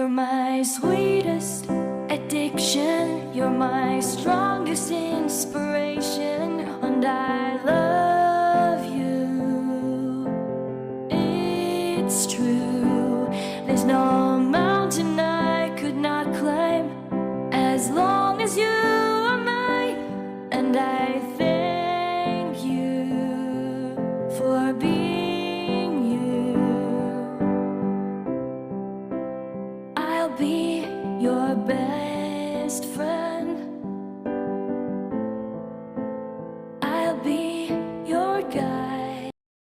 You're my sweetest addiction, you're my strongest inspiration, and I love you. It's true, there's no mountain I could not climb as long as you are mine, and I thank you for being you. I'll be your best friend.